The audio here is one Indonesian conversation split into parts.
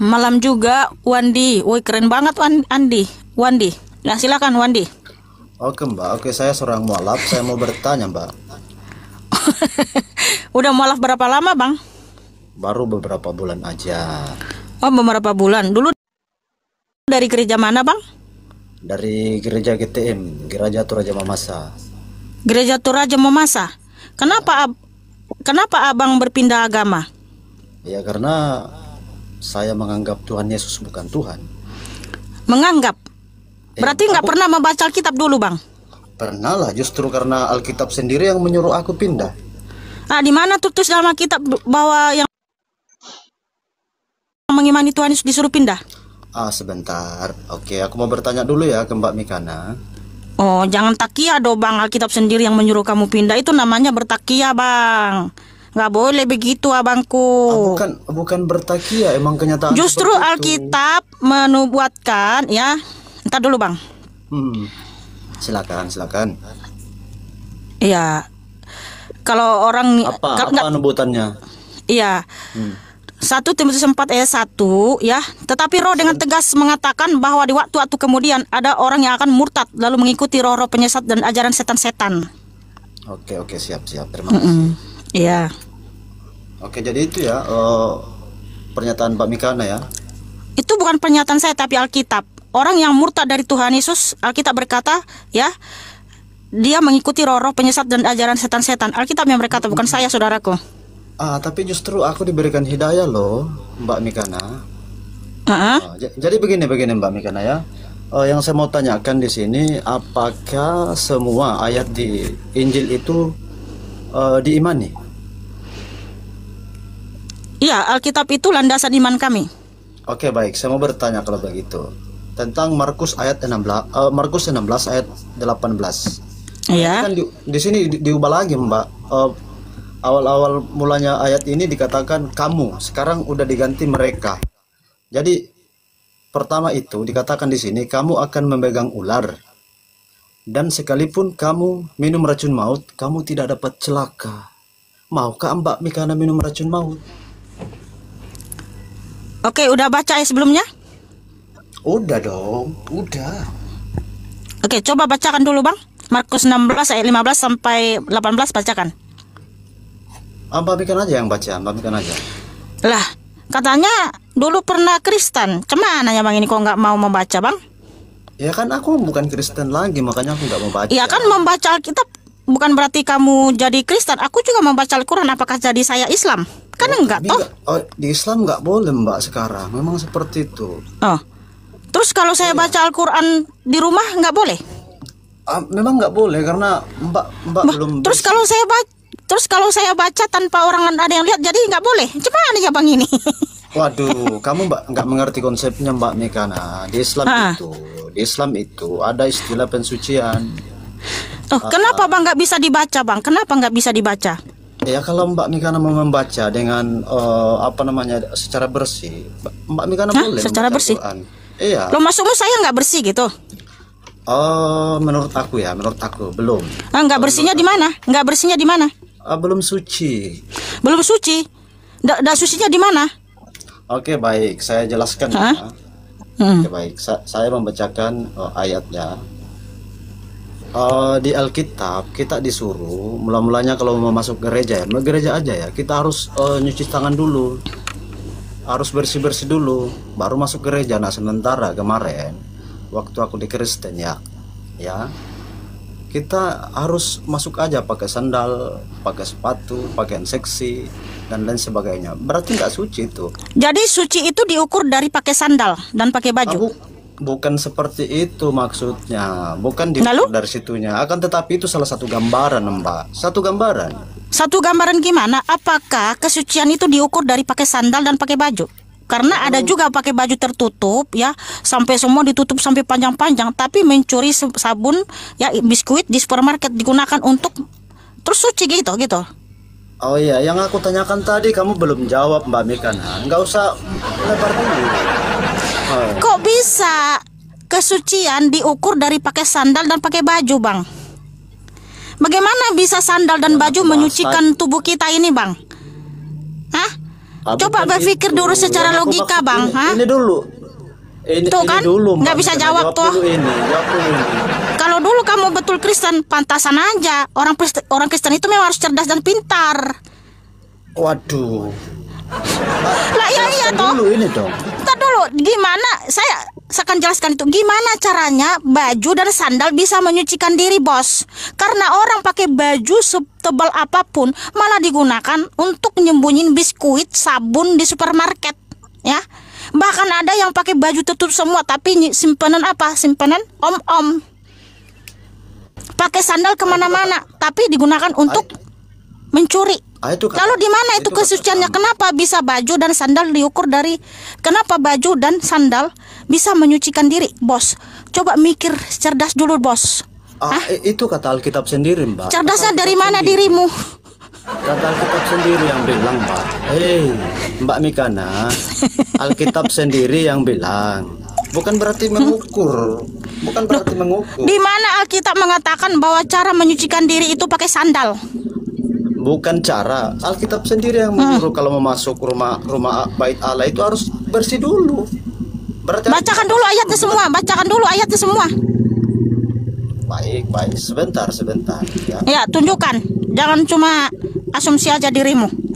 Malam juga, Wandi. Woi, keren banget, Wandi. Nah, silakan, Wandi. Oke Mbak, oke saya seorang mualaf, saya mau bertanya Mbak. Udah mualaf berapa lama, Bang? Baru beberapa bulan aja. Oh, beberapa bulan. Dulu dari gereja mana, Bang? Dari gereja GTM, Gereja Toraja Mamasa. Gereja Toraja Mamasa. Kenapa Abang berpindah agama? Ya karena saya menganggap Tuhan Yesus bukan Tuhan. Menganggap? Berarti nggak Aku pernah membaca Alkitab dulu, Bang? pernah lah, justru karena Alkitab sendiri yang menyuruh aku pindah. Di mana tulis dalam Alkitab bahwa yang mengimani Tuhan Yesus disuruh pindah? Sebentar. Oke, aku mau bertanya dulu ya ke Mbak Mikana. Oh, jangan takia dong, Bang. Alkitab sendiri yang menyuruh kamu pindah. Itu namanya bertakia, Bang. Nggak boleh begitu, abangku. Bukan bertakia, emang kenyataan Justru seperti itu. Alkitab menubuatkan, ya. Entar dulu, Bang. Silakan. Iya. Kalau orang Apa nubuatannya? Iya. 1 Timotius 4 ayat 1, ya. Tetapi Roh dengan tegas mengatakan bahwa di waktu-waktu kemudian ada orang yang akan murtad lalu mengikuti roh-roh penyesat dan ajaran setan-setan. Oke, siap. Terima kasih. Iya. Oke, jadi itu ya pernyataan Mbak Mikana ya. Itu bukan pernyataan saya tapi Alkitab. Orang yang murtad dari Tuhan Yesus, Alkitab berkata, ya, dia mengikuti roh-roh penyesat dan ajaran setan-setan. Alkitab yang berkata, bukan saya, saudaraku. Tapi justru aku diberikan hidayah loh, Mbak Mikana. Jadi begini Mbak Mikana ya. Yang saya mau tanyakan di sini, apakah semua ayat di Injil itu diimani? Iya, Alkitab itu landasan iman kami. Oke, baik. Saya mau bertanya kalau begitu tentang Markus 16 ayat 18. Iya. Kan di sini diubah lagi, Mbak. Awal-awal mulanya ayat ini dikatakan kamu, sekarang udah diganti mereka. Jadi pertama itu dikatakan di sini kamu akan memegang ular, dan sekalipun kamu minum racun maut, kamu tidak dapat celaka. Maukah Mbak Mikana minum racun maut? Oke, udah baca ayat sebelumnya? Udah dong, udah. Oke, coba bacakan dulu, Bang. Markus 16 ayat 15 sampai 18 bacakan. Mbak Mikana aja yang baca, Mbak Mikana aja. Lah, katanya dulu pernah Kristen. Cemana ya, Bang, ini kok nggak mau membaca, Bang? Ya kan aku bukan Kristen lagi, makanya aku nggak mau baca. Iya kan, membaca Alkitab bukan berarti kamu jadi Kristen. Aku juga membaca Al-Quran, apakah jadi saya Islam? Kan enggak toh? Di Islam nggak boleh Mbak sekarang, memang seperti itu. Terus kalau saya baca Al-Quran di rumah nggak boleh? Memang nggak boleh karena Mbak belum. Terus kalau saya baca tanpa orang ada yang lihat, jadi nggak boleh. Gimana ya, Bang, ini? Waduh, kamu Mbak nggak mengerti konsepnya, Mbak Mikana. Di Islam itu ada istilah pensucian. Kenapa Bang nggak bisa dibaca, Bang? Kenapa nggak bisa dibaca? Ya kalau Mbak Mikana mau membaca dengan secara bersih, Mbak Mikana boleh secara membaca bersih? Al-Quran. Iya. Lo maksudmu saya nggak bersih gitu? Menurut aku belum. Nggak bersihnya di mana? Nggak bersihnya di mana? Belum suci. Belum suci. Dah sucinya di mana? Oke, baik, saya jelaskan ya. Oke, baik, saya membacakan ayatnya. Di Alkitab kita disuruh mula-mulanya kalau mau masuk gereja aja ya, kita harus nyuci tangan dulu, harus bersih-bersih dulu, baru masuk gereja. Nah, sementara kemarin waktu aku di Kristen ya, kita harus masuk aja pakai sandal, pakai sepatu, pakaian seksi dan lain sebagainya. Berarti nggak suci itu. Jadi suci itu diukur dari pakai sandal dan pakai baju. Bukan seperti itu maksudnya, bukan diukur dari situnya. Akan tetapi itu salah satu gambaran, Mbak. Satu gambaran. Satu gambaran gimana? Apakah kesucian itu diukur dari pakai sandal dan pakai baju? Karena ada juga pakai baju tertutup ya, sampai semua ditutup sampai panjang-panjang, tapi mencuri sabun ya, biskuit di supermarket digunakan untuk terus suci gitu. Oh iya, yang aku tanyakan tadi kamu belum jawab, Mbak Mikana. Nggak usah lebar dulu. Kok bisa kesucian diukur dari pakai sandal dan pakai baju, Bang? Bagaimana bisa sandal dan baju menyucikan tubuh kita ini, Bang? Coba bukan berpikir itu. dulu secara Yang aku logika, maksud Bang. ini, ini dulu. Tuh Ini kan, dulu, nggak Mbak. bisa Mirna, jawab tuh. dulu ini, jawab dulu ini. Kalau dulu kamu betul Kristen, pantasan aja. Orang Kristen itu memang harus cerdas dan pintar. Waduh. Lah iya Jelaskan toh. dulu ini dong. Ntar dulu, gimana? Saya akan jelaskan itu. Gimana caranya baju dan sandal bisa menyucikan diri, bos? Karena orang pakai baju setebal apapun malah digunakan untuk nyembunyiin biskuit, sabun di supermarket, ya. Bahkan ada yang pakai baju tertutup semua, tapi simpanan apa? Simpanan om-om. Pakai sandal kemana-mana, tapi digunakan untuk mencuri. Lalu di mana itu kesuciannya? Kenapa bisa baju dan sandal diukur dari? Kenapa baju dan sandal bisa menyucikan diri, bos? Coba mikir cerdas dulu, bos. Itu kata Alkitab sendiri, Mbak. Cerdasnya dari mana dirimu? Kata Alkitab sendiri yang bilang, Mbak. Hei, Mbak Mikana, Alkitab sendiri yang bilang. Bukan berarti mengukur. Bukan berarti mengukur. Di mana Alkitab mengatakan bahwa cara menyucikan diri itu pakai sandal? Bukan cara. Alkitab sendiri yang menyuruh kalau mau masuk rumah bait Allah itu harus bersih dulu. Berarti bacakan dulu ayatnya semua. Bacakan dulu ayatnya semua. Baik. Sebentar. Ya, tunjukkan. Jangan cuma asumsi aja dirimu.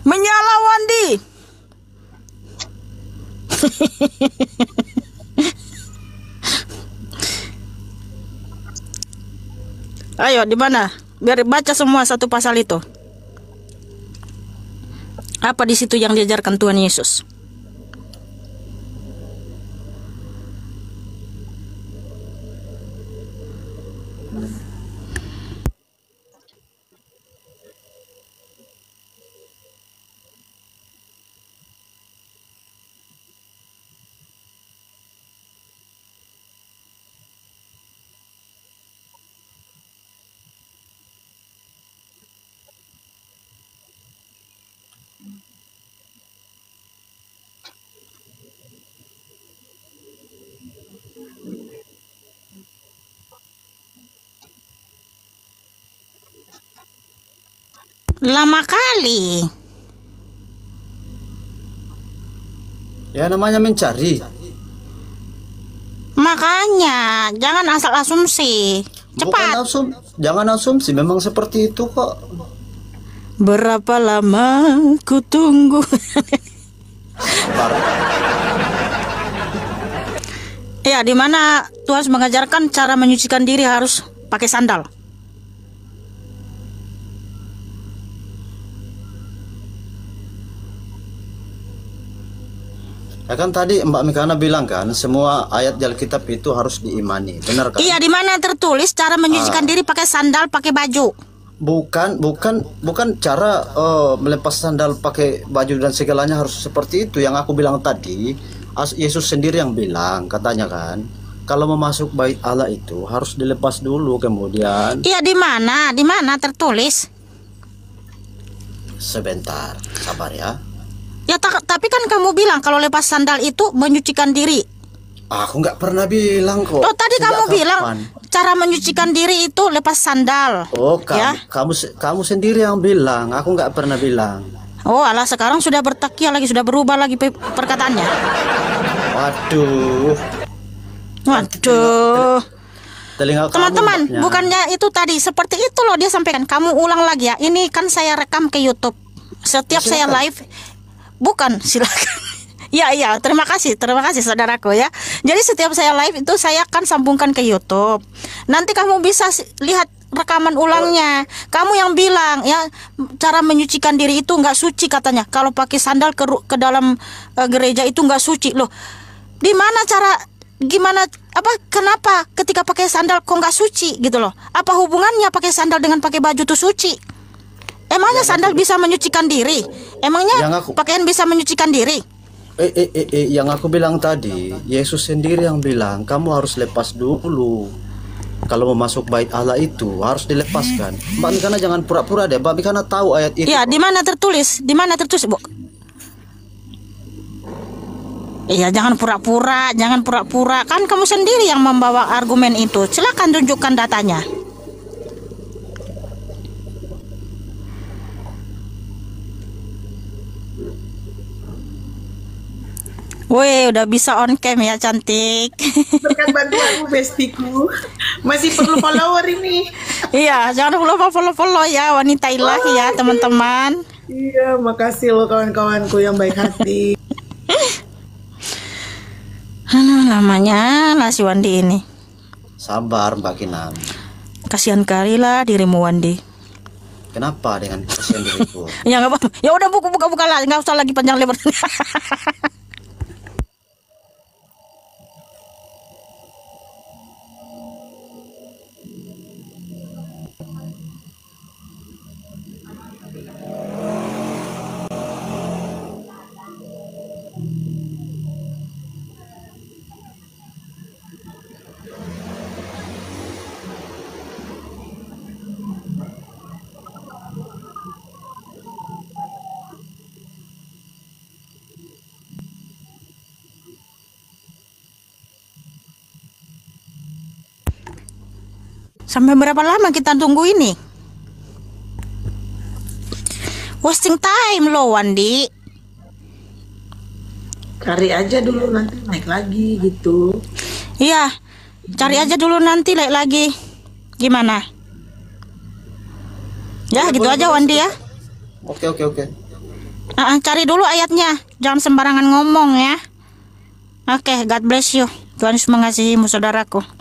Menyala Wandi. Ayo, di mana? Biar baca semua satu pasal itu. Apa di situ yang diajarkan Tuhan Yesus? Lama kali. Ya namanya mencari. Makanya jangan asal asumsi. Cepat. Jangan asumsi. Memang seperti itu kok. Berapa lama ku tunggu. Ya, di mana Tuhan mengajarkan cara menyucikan diri harus pakai sandal. Ya kan tadi Mbak Mikana bilang kan semua ayat di Alkitab itu harus diimani, benar kan? Iya, di mana tertulis cara menyucikan diri pakai sandal, pakai baju. Bukan cara melepas sandal pakai baju dan segalanya harus seperti itu. Yang aku bilang tadi, Yesus sendiri yang bilang, katanya kan, kalau mau masuk bait Allah itu harus dilepas dulu kemudian. Iya, di mana? Di mana tertulis? Sebentar, sabar ya. Ya, tapi kan kamu bilang kalau lepas sandal itu menyucikan diri. Aku nggak pernah bilang kok. Oh, tadi Sejak kamu kapan? bilang cara menyucikan diri itu lepas sandal. Oh, ya? kamu sendiri yang bilang. Aku nggak pernah bilang. Oh, alah, sekarang sudah bertakia lagi, sudah berubah lagi perkataannya. Waduh. Teman-teman, bukannya itu tadi seperti itu loh dia sampaikan. Kamu ulang lagi ya. Ini kan saya rekam ke YouTube. Setiap saya live. Bukan, silakan. Iya, terima kasih saudaraku ya. Jadi setiap saya live itu saya akan sambungkan ke YouTube. Nanti kamu bisa lihat rekaman ulangnya. Kamu yang bilang ya cara menyucikan diri itu nggak suci katanya. Kalau pakai sandal ke dalam gereja itu nggak suci loh. Di mana kenapa ketika pakai sandal kok nggak suci gitu loh? Apa hubungannya pakai sandal dengan pakai baju itu suci? Emangnya sandal bisa menyucikan diri? Emangnya pakaian bisa menyucikan diri? Yang aku bilang tadi, Yesus sendiri yang bilang kamu harus lepas dulu. Kalau mau masuk bait Allah itu harus dilepaskan. Mbak Mikana jangan pura-pura deh. Mbak Mikana tahu ayat itu. Iya, di mana tertulis? Di mana tertulis, Bu? Iya, jangan pura-pura, jangan pura-pura. Kan kamu sendiri yang membawa argumen itu. Silakan tunjukkan datanya. Wih, udah bisa on cam ya, cantik. Berkat bantuanmu, bestiku. Masih perlu follower ini. Iya, jangan lupa follow ya, wanita ilahi ya, teman-teman. Iya, makasih loh kawan-kawanku yang baik hati. Namanya lah si Wandi ini. Sabar Mbak Kinan. Kasihan kali lah dirimu, Wandi. Kenapa dengan kasihan diriku? Ya nggak apa. Ya udah buka lah, nggak usah lagi panjang lebar. Sampai berapa lama kita tunggu ini? Wasting time loh, Wandi. Cari aja dulu nanti naik lagi gitu. Iya, cari aja dulu nanti naik lagi. Gimana? Ya, gitu aja Wandi ya. Oke. Cari dulu ayatnya. Jangan sembarangan ngomong ya. Oke, God bless you. Tuhan Yesus mengasihimu, saudaraku.